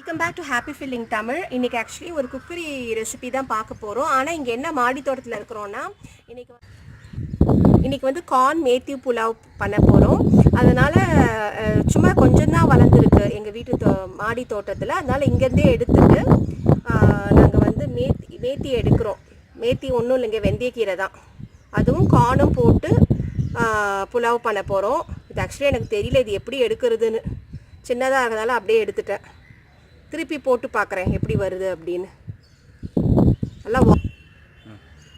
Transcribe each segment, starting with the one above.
Welcome back to happy filling Tamil. இன்றைக்கி actually ஒரு cookery recipe தான் பார்க்க போகிறோம். ஆனால் இங்கே என்ன மாடி தோட்டத்தில் இருக்கிறோன்னா இன்றைக்கி வந்து கார்ன் மேத்தி புலாவ் பண்ண போகிறோம். அதனால் சும்மா கொஞ்சம் தான் வளர்ந்துருக்கு எங்கள் வீட்டு மாடி தோட்டத்தில். அதனால் இங்கேருந்தே எடுத்துட்டு நாங்கள் வந்து மேத்தி எடுக்கிறோம். மேத்தி ஒன்றும் இல்லைங்க, வெந்தயக்கீரை தான். அதுவும் கார்னும் போட்டு புலாவ் பண்ண போகிறோம். இது ஆக்சுவலி எனக்கு தெரியல இது எப்படி எடுக்கிறதுன்னு. சின்னதாக இருக்கிறதால அப்படியே எடுத்துட்டேன். திருப்பி போட்டு பார்க்குறேன் எப்படி வருது அப்படின்னு.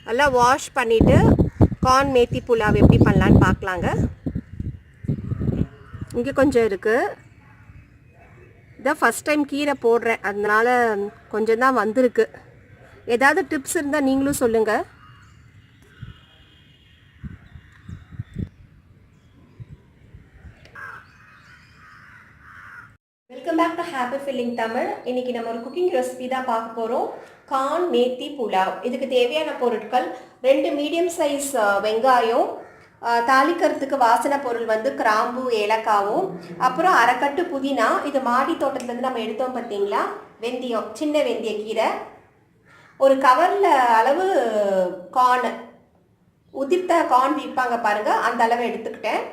நல்லா வாஷ் பண்ணிவிட்டு கார்ன் மேத்தி புலாவ் எப்படி பண்ணலான்னு பார்க்கலாங்க. இங்கே கொஞ்சம் இருக்குது. இதான் ஃபஸ்ட் டைம் கீரை போடுறேன், அதனால கொஞ்சம் தான் வந்திருக்கு. ஏதாவது டிப்ஸ் இருந்தால் நீங்களும் சொல்லுங்கள். Welcome back to happy filling Tamil. இன்றைக்கி நம்ம ஒரு குக்கிங் ரெசிபி தான் பார்க்க போகிறோம். கார்ன் மேத்தி புலாவ். இதுக்கு தேவையான பொருட்கள் 2 மீடியம் சைஸ் வெங்காயம், தாளிக்கிறதுக்கு வாசனை பொருள் வந்து கிராம்பு ஏலக்காவும், அப்புறம் அரைக்கட்டு புதினா. இது மாடி தோட்டத்துலேருந்து நம்ம எடுத்தோம் பார்த்தீங்களா, வெந்தயம், சின்ன வெந்தயக்கீரை, ஒரு கவரில் அளவு கார்ன், உதிர்த்த கார்ன் விற்பாங்க பாருங்கள், அந்த அளவு எடுத்துக்கிட்டேன்.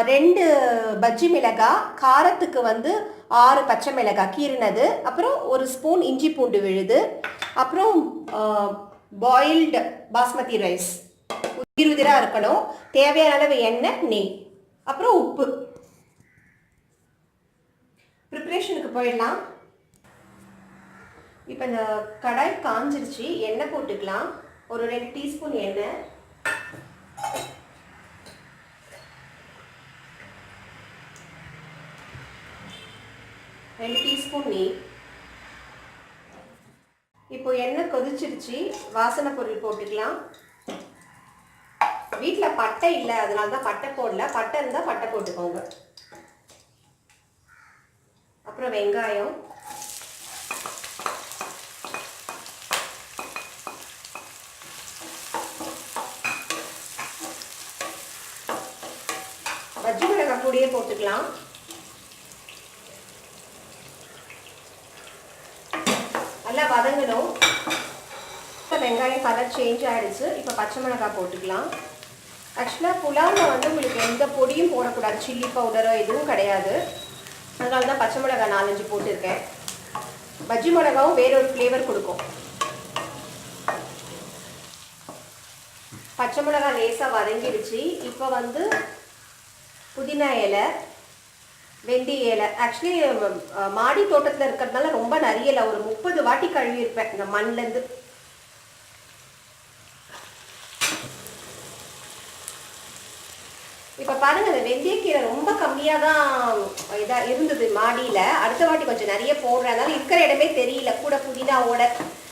2 பஜ்ஜி மிளகாய், காரத்துக்கு வந்து 6 பச்சை மிளகாய் கீறினது, அப்புறம் 1 ஸ்பூன் இஞ்சி பூண்டு விழுது, அப்புறம் பாயில்டு பாஸ்மதி ரைஸ் உதிராக இருக்கணும், தேவையான அளவு எண்ணெய், நெய், அப்புறம் உப்பு. ப்ரிப்ரேஷனுக்கு போயிடலாம். இப்போ இந்த கடாய் காஞ்சிருச்சு, எண்ணெய் போட்டுக்கலாம். ஒரு 2 டீஸ்பூன் எண்ணெய், 2 டீஸ்பூன் நெய். இப்போ எண்ணெய் கொதிச்சிருச்சு, வாசனை பொருள் போட்டுக்கலாம். வீட்டில் பட்டை இல்லை, அதனால தான் பட்டை போடல. பட்டை இருந்தால் பட்டை போட்டுக்கோங்க. அப்புறம் வெங்காயம், பஜ்ஜி மிளகாய் கூடயே போட்டுக்கலாம். நல்லா வதங்கணும். வெங்காயம் கலர் சேஞ்ச் ஆகிடுச்சு. இப்போ பச்சை மிளகாய் போட்டுக்கலாம். ஆக்சுவலாக புலாவில் வந்து உங்களுக்கு எந்த பொடியும் போடக்கூடாது, சில்லி பவுடரோ எதுவும் கிடையாது. அதனால தான் பச்சை மிளகாய் 4-5 போட்டிருக்கேன். பஜ்ஜி மிளகாவும் வேறொரு ஃப்ளேவர் கொடுக்கும். பச்சை மிளகாய் லேசாக வதங்கிடுச்சு. இப்போ வந்து புதினா இலை, வெந்தய இலை. ஆக்சுவலி மாடி தோட்டத்தில் இருக்கிறதுனால ரொம்ப நிறைய இல்லை, ஒரு 30 வாட்டி கழுவி இருப்பேன் இந்த மண்லேருந்து. இப்போ பாருங்கள், இந்த வெந்தயக்கீரை ரொம்ப கம்மியாக தான் இதாக இருந்தது மாடியில். அடுத்த வாட்டி கொஞ்சம் நிறைய போடுறதுனால இருக்கிற இடமே தெரியல, கூட புதினாவோட.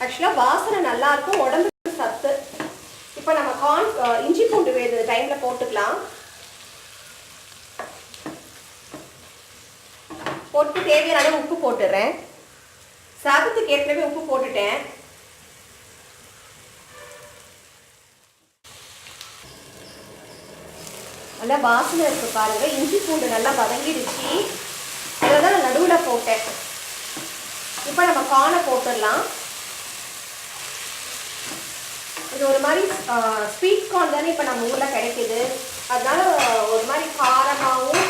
ஆக்சுவலாக வாசனை நல்லாயிருக்கும், உடம்புக்கு சத்து. இப்போ நம்ம இஞ்சி பூண்டு விழுது டைமில் போட்டுக்கலாம். போட்டு தேவையான அளவு உப்பு போட்டுடுறேன். சாதத்துக்கு ஏற்கனவே உப்பு போட்டுட்டேன். நல்லா வாசனை இருக்கு பாருங்க. இஞ்சி பூண்டு நல்லா வதங்கிடுச்சு, அததான் நடுவில் போட்டேன். இப்போ நம்ம கார்னை போட்டுடலாம். இது ஒரு மாதிரி ஸ்வீட் கார்ன் தானே இப்போ நம்ம ஊரில் கிடைக்கிது, அதனால ஒரு மாதிரி காரமாகவும்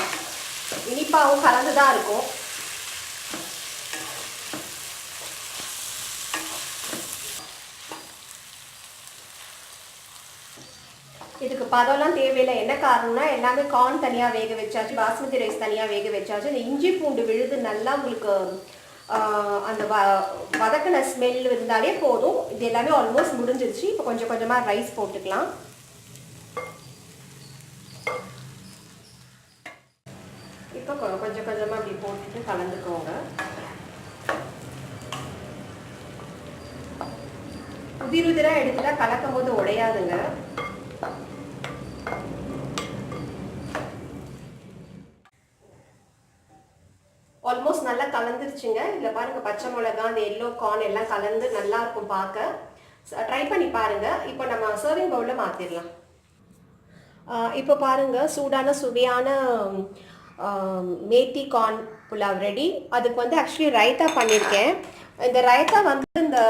இனிப்பாகவும் கலந்து தான் இருக்கும். இதுக்கு பதம்லாம் தேவையில்லை. என்ன காரணம்னா எல்லாமே கார்ன் தனியாக வேக வச்சாச்சு, பாஸ்மதி ரைஸ் தனியாக வேக வச்சாச்சு. இந்த இஞ்சி பூண்டு விழுது நல்லா உங்களுக்கு அந்த வதக்கின ஸ்மெல் இருந்தாலே போதும். இது எல்லாமே ஆல்மோஸ்ட் முடிஞ்சிருச்சு. இப்போ கொஞ்சம் கொஞ்சமாக ரைஸ் போட்டுக்கலாம். இப்போ கொஞ்சம் கொஞ்சமாக அப்படி போட்டுட்டு கலந்துக்கோங்க. உதிராக எடுத்துட்டா கலக்கும் போது உடையாதுங்க. ஆல்மோஸ்ட் நல்லா கலந்துருச்சுங்க. இதில் பாருங்கள், பச்சை மிளகா, அந்த எல்லோ கார்ன் எல்லாம் கலந்து நல்லா இருக்கும் பார்க்க. ட்ரை பண்ணி பாருங்கள். இப்போ நம்ம சர்விங் பவுலில் மாற்றிடலாம். இப்போ பாருங்கள், சூடான சுவையான மேத்தி கார்ன் புலாவ் ரெடி. அதுக்கு வந்து ஆக்சுவலி ரைத்தா பண்ணியிருக்கேன். இந்த ரைத்தா வந்து இந்த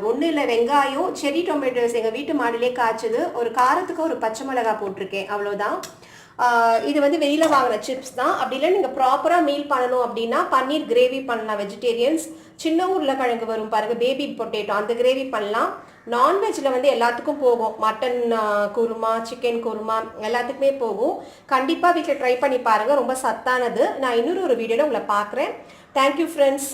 ஒன்றும் இல்லை, வெங்காயம், செரி டொமேட்டோஸ் எங்கள் வீட்டு மாடிலே காய்ச்சது, ஒரு காரத்துக்கு ஒரு பச்சை மிளகாய் போட்டிருக்கேன், அவ்வளோதான். இது வந்து வெளியில் வாங்கின சிப்ஸ் தான். அப்படி இல்லை நீங்கள் ப்ராப்பராக மீல் பண்ணணும் அப்படின்னா பன்னீர் கிரேவி பண்ணலாம். வெஜிடேரியன்ஸ் சின்ன உருளைக்கிழங்கு வரும் பாருங்கள், பேபி பொட்டேட்டோ, அந்த கிரேவி பண்ணலாம். நான்வெஜ்ஜில் வந்து எல்லாத்துக்கும் போகும். மட்டன் குருமா, சிக்கன் குருமா எல்லாத்துக்குமே போகும். கண்டிப்பாக வீட்டில் ட்ரை பண்ணி பாருங்கள், ரொம்ப சத்தானது. நான் இன்னொரு வீடியோவில் உங்களை பார்க்குறேன். Thank you friends.